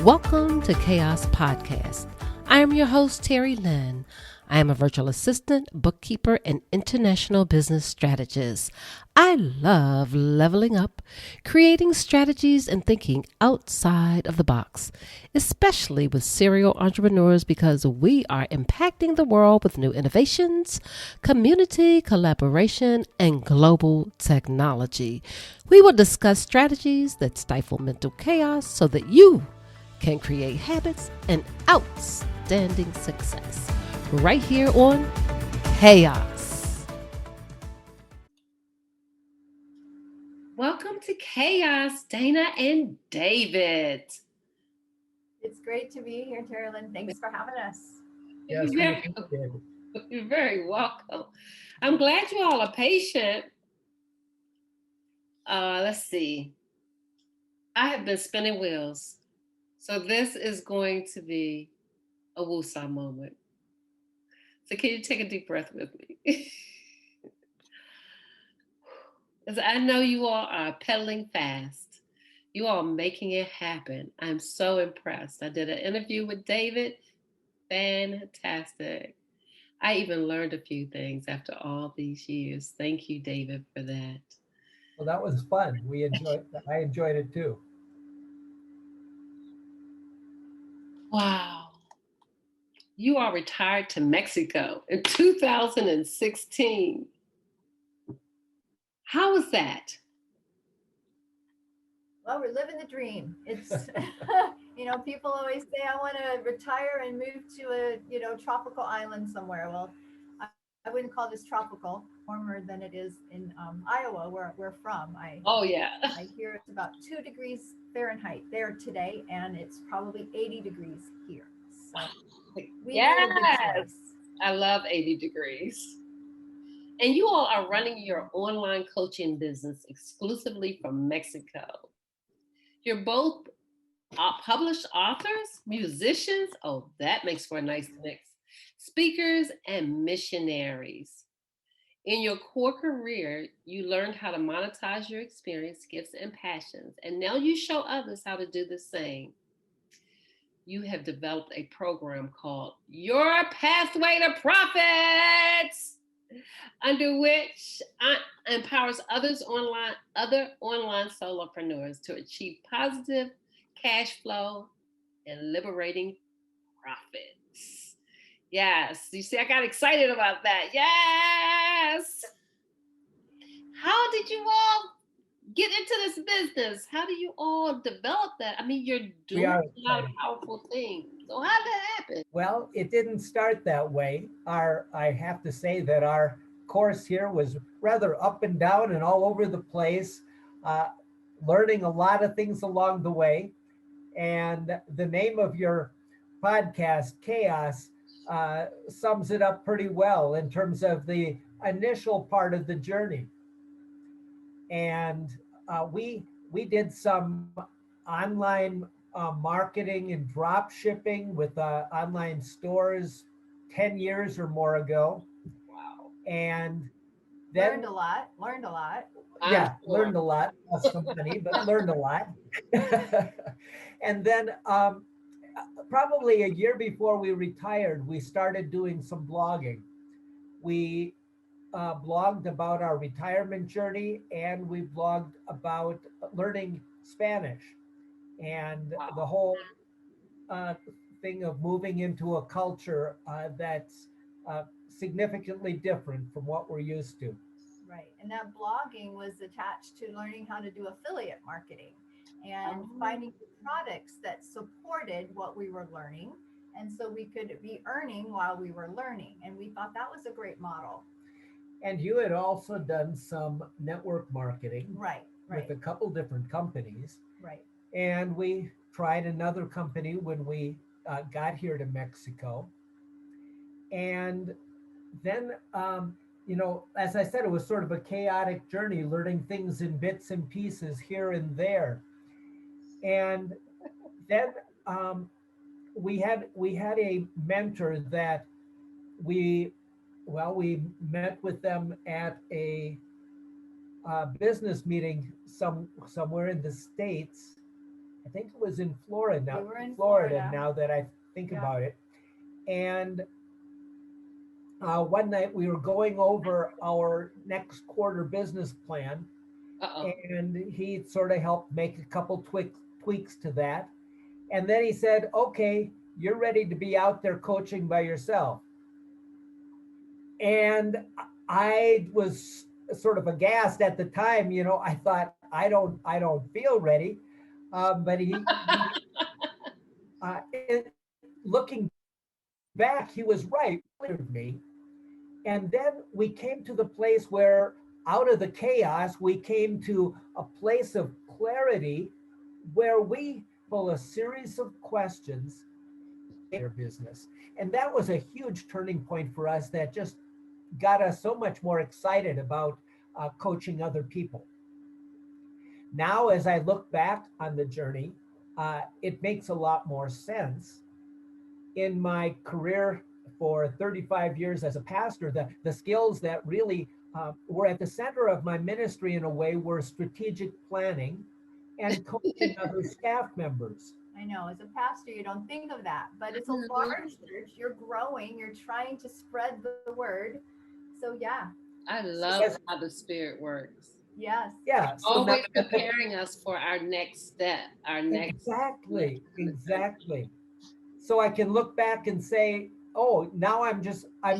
Welcome to Chaos Podcast. I am your host, Terry Lynn. I am a virtual assistant, bookkeeper, and international business strategist. I love leveling up, creating strategies, and thinking outside of the box, especially with serial entrepreneurs because we are impacting the world with new innovations, community collaboration, and global technology. We will discuss strategies that stifle mental chaos so that you can create habits and outstanding success right here on Chaos. Welcome to Chaos, Dana and David. It's great to be here, Terrelyn. Thanks for having us. Yes, You're very welcome. I'm glad you all are patient. Let's see. I have been spinning wheels. So this is going to be a woosah moment. So can you take a deep breath with me? Because I know you all are pedaling fast. You all are making it happen. I'm so impressed. I did an interview with David. Fantastic. I even learned a few things after all these years. Thank you, David, for that. Well, that was fun. I enjoyed it too. Wow. You are retired to Mexico in 2016. How was that? Well, we're living the dream. It's, people always say, I want to retire and move to a, tropical island somewhere. Well, I wouldn't call this tropical, warmer than it is in Iowa, where we're from. Yeah. I hear it's about 2 degrees Fahrenheit there today, and it's probably 80 degrees here. So we made a good choice. I love 80 degrees. And you all are running your online coaching business exclusively from Mexico. You're both published authors, musicians. Oh, that makes for a nice mix. Speakers and missionaries. In your core career, you learned how to monetize your experience, gifts, and passions. And now you show others how to do the same. You have developed a program called Your Pathway to Profits, under which empowers other online solopreneurs to achieve positive cash flow and liberating profits. Yes, you see, I got excited about that. Yes. How did you all get into this business? How do you all develop that? I mean, you're doing a lot of powerful things. So how did that happen? Well, it didn't start that way. I have to say that our course here was rather up and down and all over the place, learning a lot of things along the way. And the name of your podcast, Chaos, sums it up pretty well in terms of the initial part of the journey. And we did some online marketing and drop shipping with online stores 10 years or more ago. Wow. And then learned a lot. Yeah, learned a lot. Lost some money, but learned a lot. And then probably a year before we retired, we started doing some blogging. We blogged about our retirement journey, and we blogged about learning Spanish and the whole uh, thing of moving into a culture that's significantly different from what we're used to. Right. And that blogging was attached to learning how to do affiliate marketing and finding products that supported what we were learning. And so we could be earning while we were learning. And we thought that was a great model. And you had also done some network marketing, right, with a couple different companies. Right. And we tried another company when we got here to Mexico. And then, as I said, it was sort of a chaotic journey, learning things in bits and pieces here and there. And then we had a mentor that we we met with them at a business meeting somewhere in the States, I think it was in Florida now. We were in Florida Florida. now that I think Yeah. about it. And one night we were going over our next quarter business plan, Uh-oh. and he sort of helped make a couple tweaks to that. And then he said, "Okay, you're ready to be out there coaching by yourself." And I was sort of aghast at the time. I thought, I don't feel ready. But looking back, he was right with me. And then we came to the place where, out of the chaos, we came to a place of clarity where we pull a series of questions in their business. And that was a huge turning point for us that just got us so much more excited about coaching other people. Now, as I look back on the journey, it makes a lot more sense. In my career for 35 years as a pastor, the skills that really were at the center of my ministry in a way were strategic planning and coaching other staff members. I know, as a pastor, you don't think of that, but it's a Mhm. large church. You're growing, you're trying to spread the word. So, yeah, I so, love how the spirit works. yes. Yeah, so now Always preparing us for our next step, our next. exactly. So I can look back and say, oh, now I'm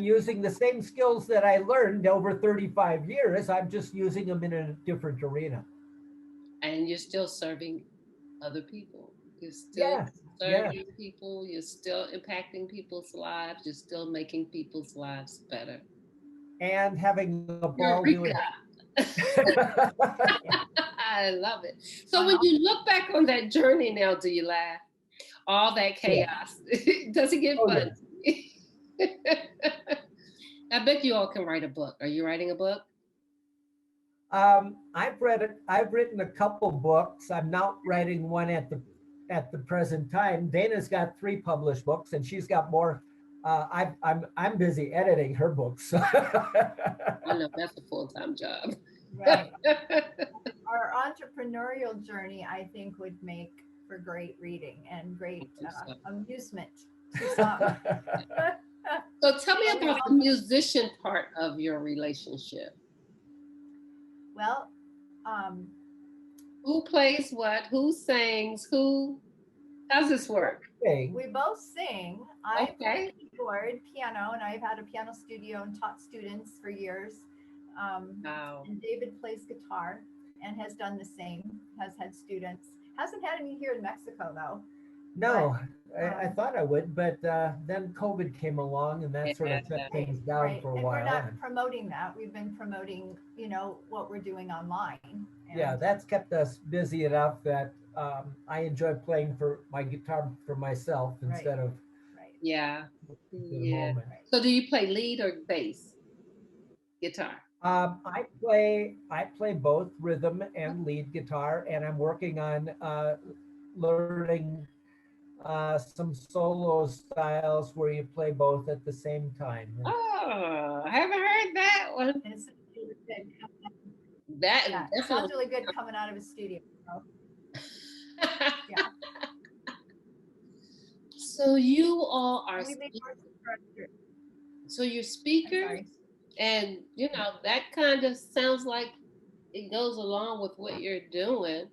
using the same skills that I learned over 35 years. I'm just using them in a different arena. And you're still serving other people. You're still Yes, yes. serving people. You're still impacting people's lives. You're still making people's lives better. And having a ball doing Eureka. it. Yeah. I love it. So On when all, you look back on that journey now, do you laugh? All that Yeah. chaos. Does it get Oh, fun? yes. I bet you all can write a book. Are you writing a book? I've read it. I've written a couple books. I'm not writing one at the present time. Dana's got 3 published books, and she's got more. I'm busy editing her books. I know that's a full-time job. right. Our entrepreneurial journey, I think, would make for great reading and great amusement to some. So tell me But we about the both, musician part of your relationship. well, um, Who plays what? Who sings? Who? How's this work? Okay. we both sing. I play Okay. keyboard, piano, and I've had a piano studio and taught students for years. Wow. And David plays guitar and has done the same, has had students. Hasn't had any here in Mexico, though. But No, I thought I would, but then COVID came along, and that sort Yeah. of shut right, things down right. for a And we're while. not And promoting that. We've been promoting, what we're doing online. yeah, And that's kept us busy enough that I enjoy playing for my guitar for myself right, instead of right, Yeah. for the Yeah. moment. right. So do you play lead or bass guitar? I play both rhythm and lead guitar, and I'm working on learning some solo styles where you play both at the same time. And Oh, I haven't heard that one. And it's really good. That Yeah, it sounds definitely. really good coming out of a studio. So, yeah. So you all are And we made more subscribers. so you're I'm speakers, sorry. and that kind of sounds like it goes along with what you're doing.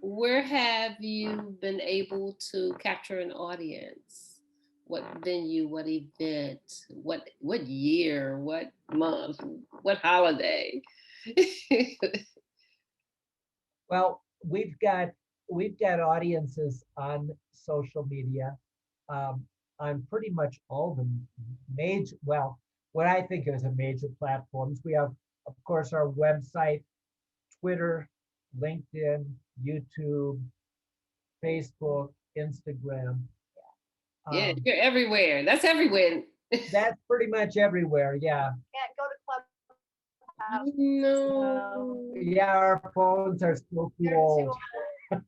Where have you been able to capture an audience? What venue, what event, what year, what month, what holiday? well, we've got audiences on social media, um, on pretty much all the major, well, what I think is a major platforms. We have, of course, our website, Twitter, LinkedIn, YouTube, Facebook, Instagram. Yeah, Um, you're everywhere. That's everywhere. that's pretty much everywhere. Yeah. Can't go to Clubhouse. No, Yeah, our phones are still too They're too old. old.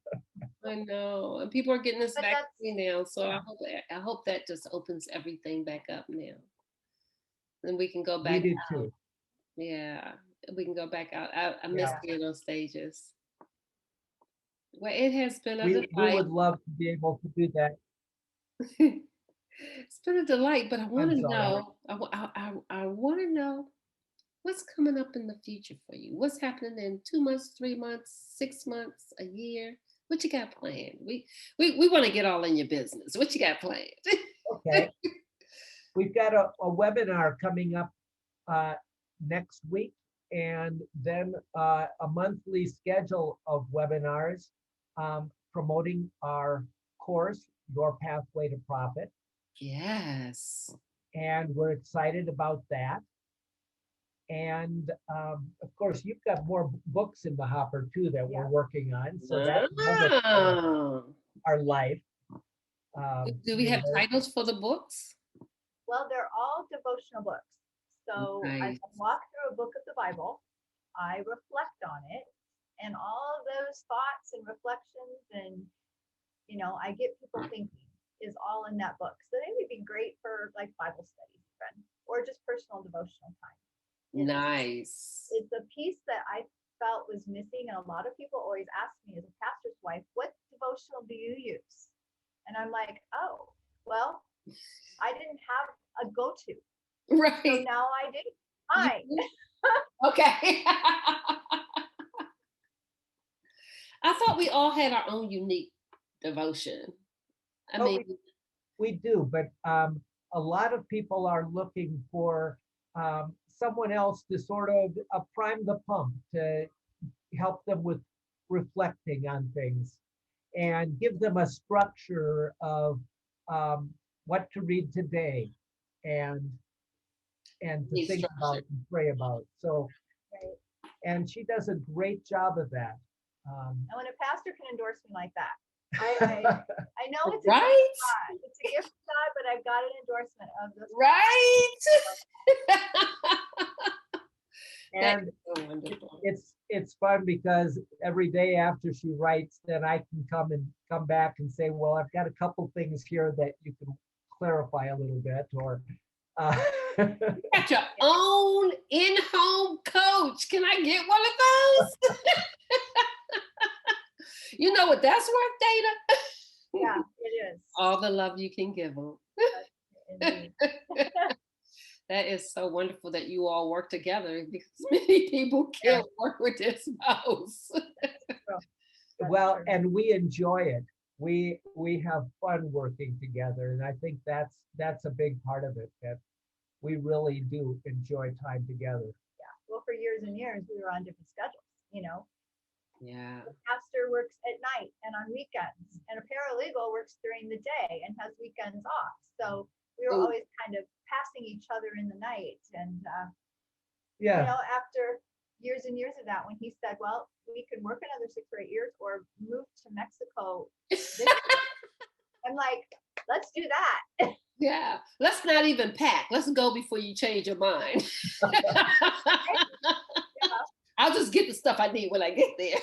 I know, and people are getting this But that's, vaccine now, so yeah, I hope that just opens everything back up now. Then we can go We back do out. too. Yeah, we can go back out. I miss Yeah. yeah. being on stages. Well, it has been a We delight. would love to be able to do that. It's been a delight, but I want I'm to sorry. know, I want to know what's coming up in the future for you. What's happening in 2 months, 3 months, 6 months, a year? What you got planned? We want to get all in your business. What you got planned? Okay. We've got a webinar coming up next week, and then a monthly schedule of webinars promoting our course, Your Pathway to Profit. Yes. And we're excited about that. And of course, you've got more books in the hopper too that we're working on. So that's another part of our life. Do we have titles for the books? Well, they're all devotional books. So Nice. I walk through a book of the Bible, I reflect on it, and all of those thoughts and reflections and, I get people thinking is all in that book. So they would be great for like Bible studies even, or just personal devotional time. Nice. It's a piece that I felt was missing. And a lot of people always ask me as a pastor's wife, what devotional do you use? And I'm like, oh, well, I didn't have a go-to. Right. So now I do. Hi. Okay. I thought we all had our own unique devotion. I mean, we do, but a lot of people are looking for someone else to sort of prime the pump, to help them with reflecting on things and give them a structure of what to read today and to think about and pray about. So, and she does a great job of that. And when a pastor can endorse me like that, I know it's a right. gift from God. It's a gift from God, but I've got an endorsement of this. Right. And it's fun because every day after she writes, then I can come back and say, well, I've got a couple things here that you can clarify a little bit, or you got your own in-home coach. Can I get one of those? You know what that's worth, Dana? Yeah, it is. All the love you can give them. That is so wonderful that you all work together, because many people can't work with their spouse. Well, and we enjoy it. We have fun working together, and I think that's a big part of it, that we really do enjoy time together. Yeah. Well, for years and years, we were on different schedules, Yeah. The pastor works at night and on weekends, and a paralegal works during the day and has weekends off. So we were always kind of passing each other in the night. And, after years and years of that, when he said, well, we could work another 6 or 8 years or move to Mexico, I'm like, let's do that. Yeah. Let's not even pack. Let's go before you change your mind. I'll just get the stuff I need when I get there.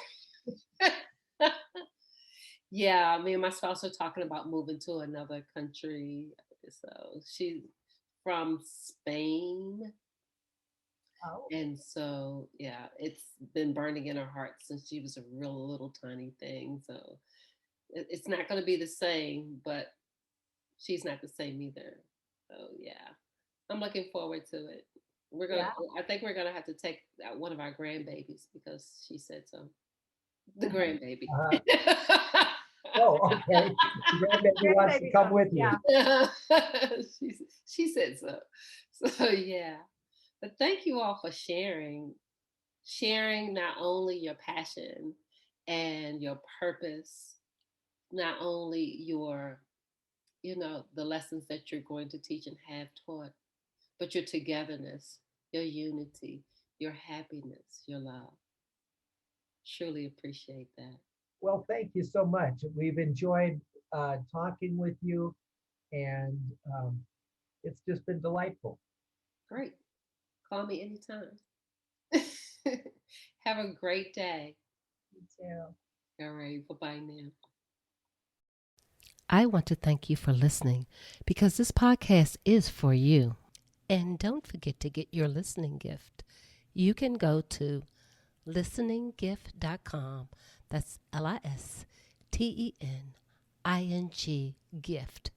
Yeah, me and my spouse are talking about moving to another country. So she's from Spain. Oh. And so, yeah, it's been burning in her heart since she was a real little tiny thing. So it's not going to be the same, but she's not the same either. So, yeah, I'm looking forward to it. I think we're gonna have to take one of our grandbabies, because she said so. The grandbaby. Oh, okay. The grandbaby wants to come with you. Yeah. She said so. So yeah. But thank you all for sharing not only your passion and your purpose, not only your, the lessons that you're going to teach and have taught, but your togetherness, your unity, your happiness, your love. Truly appreciate that. Well, thank you so much. We've enjoyed talking with you, and it's just been delightful. Great. Call me anytime. Have a great day. You too. All right. Bye-bye now. I want to thank you for listening, because this podcast is for you. And don't forget to get your listening gift. You can go to listeninggift.com. That's LISTENING gift.com.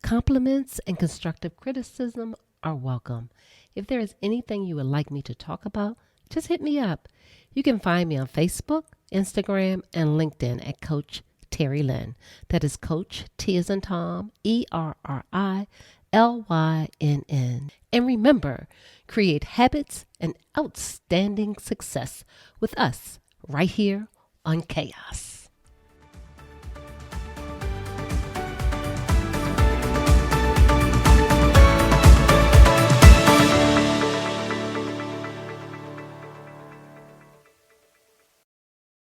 Compliments and constructive criticism are welcome. If there is anything you would like me to talk about, just hit me up. You can find me on Facebook, Instagram, and LinkedIn at Coach Terry Lynn. That is Coach T as in Tom, ERRILYNN. And remember, create habits and outstanding success with us right here on Chaos.